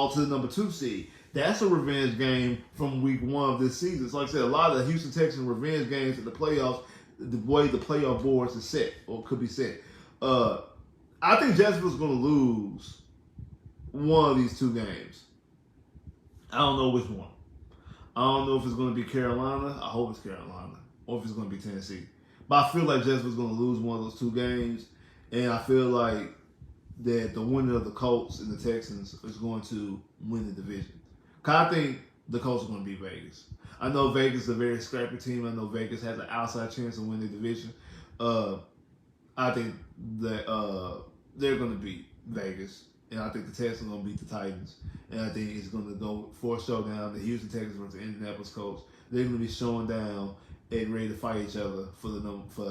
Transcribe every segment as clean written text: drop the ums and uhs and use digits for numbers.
fall to the number 2 seed. That's a revenge game from week 1 of this season. So like I said, a lot of the Houston Texans revenge games in the playoffs, the way the playoff boards is set or could be set. I think Jacksonville's going to lose one of these 2 games. I don't know which one. I don't know if it's going to be Carolina. I hope it's Carolina. Or if it's going to be Tennessee. But I feel like Jacksonville's going to lose one of those 2 games. And I feel like that the winner of the Colts and the Texans is going to win the division. Because I think the Colts are going to beat Vegas. I know Vegas is a very scrappy team. I know Vegas has an outside chance of winning the division. I think that they're going to beat Vegas. And I think the Texans are going to beat the Titans. And I think it's going to go for a showdown. The Houston Texans versus the Indianapolis Colts. They're going to be showing down and ready to fight each other for the number. For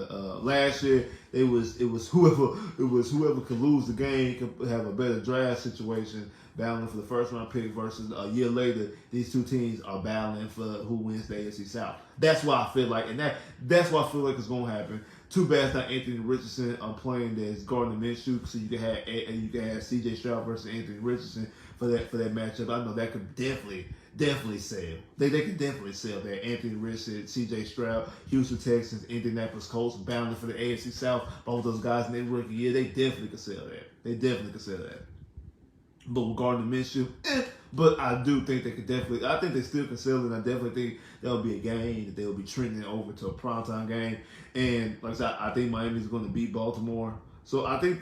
last year, it was whoever could lose the game could have a better draft situation, battling for the first round pick. Versus a year later, these 2 teams are battling for who wins the AFC South. That's why I feel like, and that's why I feel like it's going to happen. Too bad that Anthony Richardson playing as Gardner Minshew, so you can have C.J. Stroud versus Anthony Richardson for that matchup. I know that could definitely sell. They could definitely sell that. Anthony Richardson, C.J. Stroud, Houston Texans, Indianapolis Colts, bounding for the AFC South. Both those guys in their rookie year, they definitely could sell that. But with Gardner Minshew, but I do think they could definitely. I think they still can sell it. And I definitely think there'll be a game that they'll be trending over to a primetime game. And like I said, I think Miami's going to beat Baltimore. So I think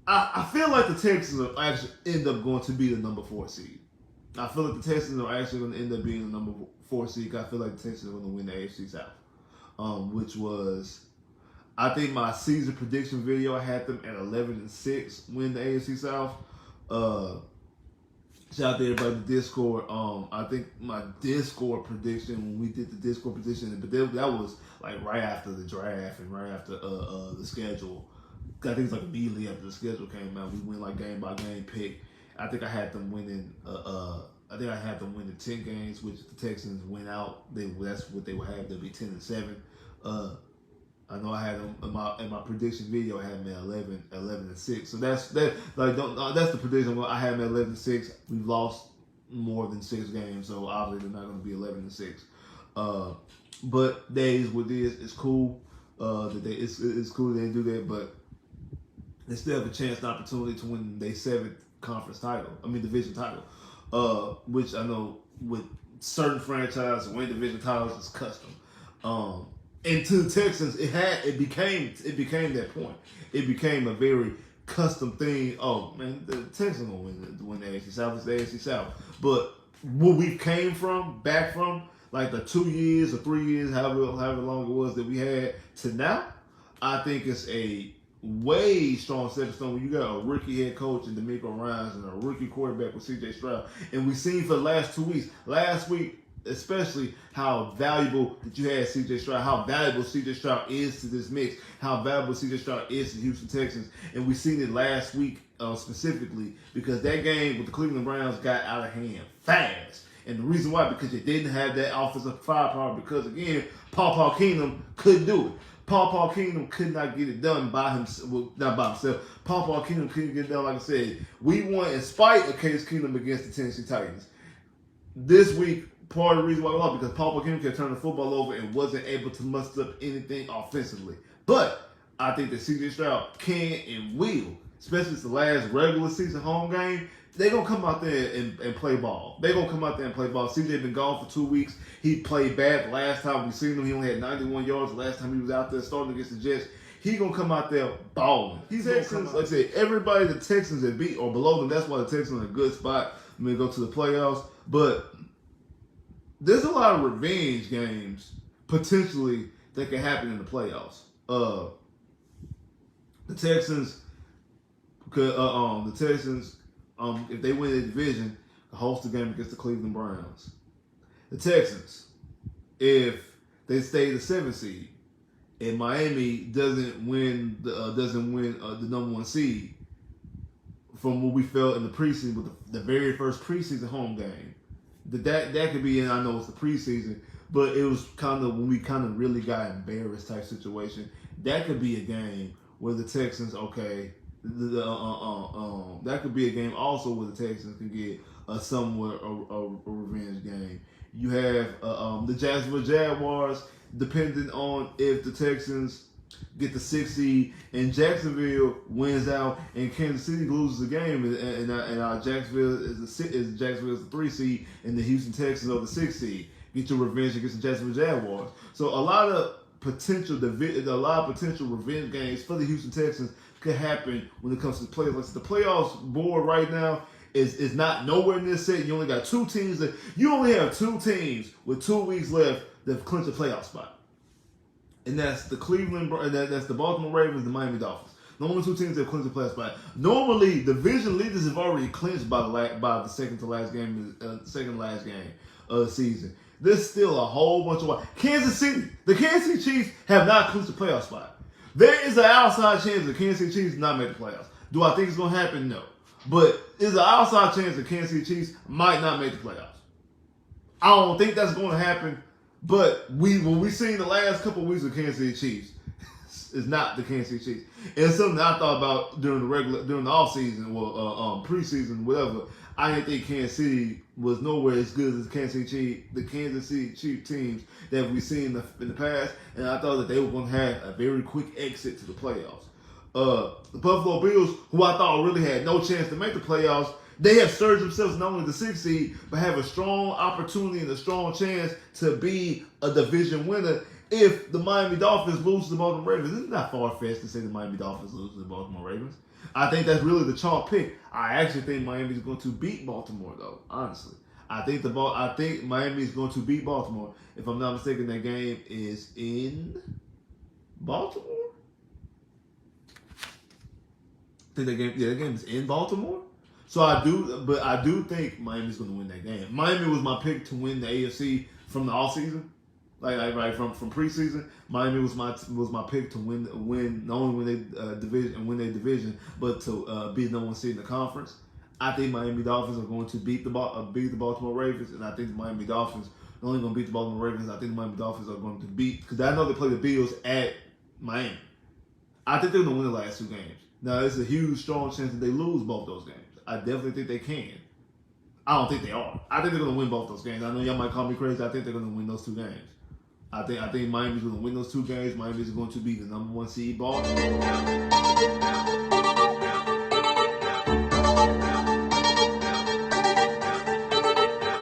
I feel like the Texans will actually end up going to be the number 4 seed. I feel like the Texans are actually going to end up being the number 4 seed. I feel like the Texans are going to win the AFC South, which was. I think my season prediction video, I had them at 11-6 win the AFC South. Shout out to everybody in the Discord. I think my Discord prediction, when we did the Discord prediction, but that was like right after the draft and right after the schedule. I think it's like immediately after the schedule came out. We went like game by game pick. I think I had them winning. I think I had them winning 10 games, which if the Texans win out, that's what they would have. They'll be 10-7. I know I had them in my prediction video. I had them at 11-6. So that's the prediction. I had them at 11-6. We've lost more than 6 games, so obviously they're not going to be 11-6. But that is what it is. It's cool it's cool that they do that, but they still have a chance, an opportunity to win their 7th division title. Which I know with certain franchises, winning division titles is custom. And to the Texans, it became that point. It became a very custom thing. Oh man, the Texans gonna win the AFC South. It's the AFC South. But what we came back from, like the 2 years or 3 years, however long it was that we had to now, I think it's a way strong stepping stone when you got a rookie head coach in D'Amico Ryans and a rookie quarterback with C.J. Stroud. And we've seen for the last 2 weeks, last week especially, how valuable that you had C.J. Stroud, how valuable C.J. Stroud is to this mix, how valuable C.J. Stroud is to the Houston Texans. And we seen it last week specifically because that game with the Cleveland Browns got out of hand fast. And the reason why, because you didn't have that offensive firepower because, again, Paul Keenum couldn't do it. Paul Keenum could not get it done by himself. Well, not by himself. Paul Keenum couldn't get it done, like I said. We won in spite of Case Keenum against the Tennessee Titans. This week, part of the reason why we lost because Paul Keenum kept turning the football over and wasn't able to muster up anything offensively. But I think that C.J. Stroud can and will, especially it's the last regular season home game. They're going to come out there and play ball. They're going to come out there and play ball. CJ been gone for 2 weeks. He played bad the last time we seen him. He only had 91 yards the last time he was out there starting against the Jets. He's going to come out there balling. Texans, like I said, everybody the Texans have beat or below them, that's why the Texans are in a good spot. I'm going to go to the playoffs. But there's a lot of revenge games potentially that can happen in the playoffs. The Texans, if they win the division, host the game against the Cleveland Browns. The Texans, if they stay the 7th seed, and Miami doesn't win the number 1 seed, from what we felt in the preseason with the very first preseason home game, that could be. And I know it's the preseason, but it was kind of when we kind of really got embarrassed type situation. That could be a game where the Texans, okay, That could be a game also where the Texans can get a somewhat a revenge game. You have the Jacksonville Jaguars, depending on if the Texans get the 6th seed and Jacksonville wins out and Kansas City loses the game, and Jacksonville is Jacksonville's the 3 seed and the Houston Texans are the 6th seed. Get your revenge against the Jacksonville Jaguars. So a lot of potential revenge games for the Houston Texans could happen when it comes to the playoffs. Like the playoffs board right now is not nowhere near set. You only got 2 teams you only have 2 teams with 2 weeks left that clinch a playoff spot. And that's the that's the Baltimore Ravens, the Miami Dolphins. The only 2 teams that clinched the playoff spot. Normally, division leaders have already clinched by the second to last game of the season. There's still a whole bunch of the Kansas City Chiefs have not clinched the playoff spot. There is an outside chance the Kansas City Chiefs not make the playoffs. Do I think it's going to happen? No. But there's an outside chance the Kansas City Chiefs might not make the playoffs. I don't think that's going to happen. But when we seen the last couple of weeks of Kansas City Chiefs, it's not the Kansas City Chiefs. And it's something I thought about during the off season, preseason, whatever. I didn't think Kansas City was nowhere as good as the Kansas City Chiefs teams that we've seen in the past, and I thought that they were going to have a very quick exit to the playoffs. The Buffalo Bills, who I thought really had no chance to make the playoffs, they have surged themselves not only the 6th seed, but have a strong opportunity and a strong chance to be a division winner if the Miami Dolphins lose to the Baltimore Ravens. It's not far-fetched to say the Miami Dolphins lose to the Baltimore Ravens. I think that's really the chalk pick. I actually think Miami is going to beat Baltimore, though, honestly. I think Miami is going to beat Baltimore. If I'm not mistaken, that game is in Baltimore? I think that game is in Baltimore. So I do think Miami's going to win that game. Miami was my pick to win the AFC from the offseason, like from preseason. Miami was my pick to win not only win their division, but to be the number 1 seed in the conference. I think Miami Dolphins are going to beat the Baltimore Ravens, and I think the Miami Dolphins are only going to beat the Baltimore Ravens. I think the Miami Dolphins are going to beat, because I know they play the Bills at Miami. I think they're going to win the last 2 games. Now, there's a huge, strong chance that they lose both those games. I definitely think they can. I don't think they are. I think they're going to win both those games. I know y'all might call me crazy. I think they're going to win those 2 games. I think Miami's going to win those 2 games. Miami's going to be the number 1 seed. Baltimore.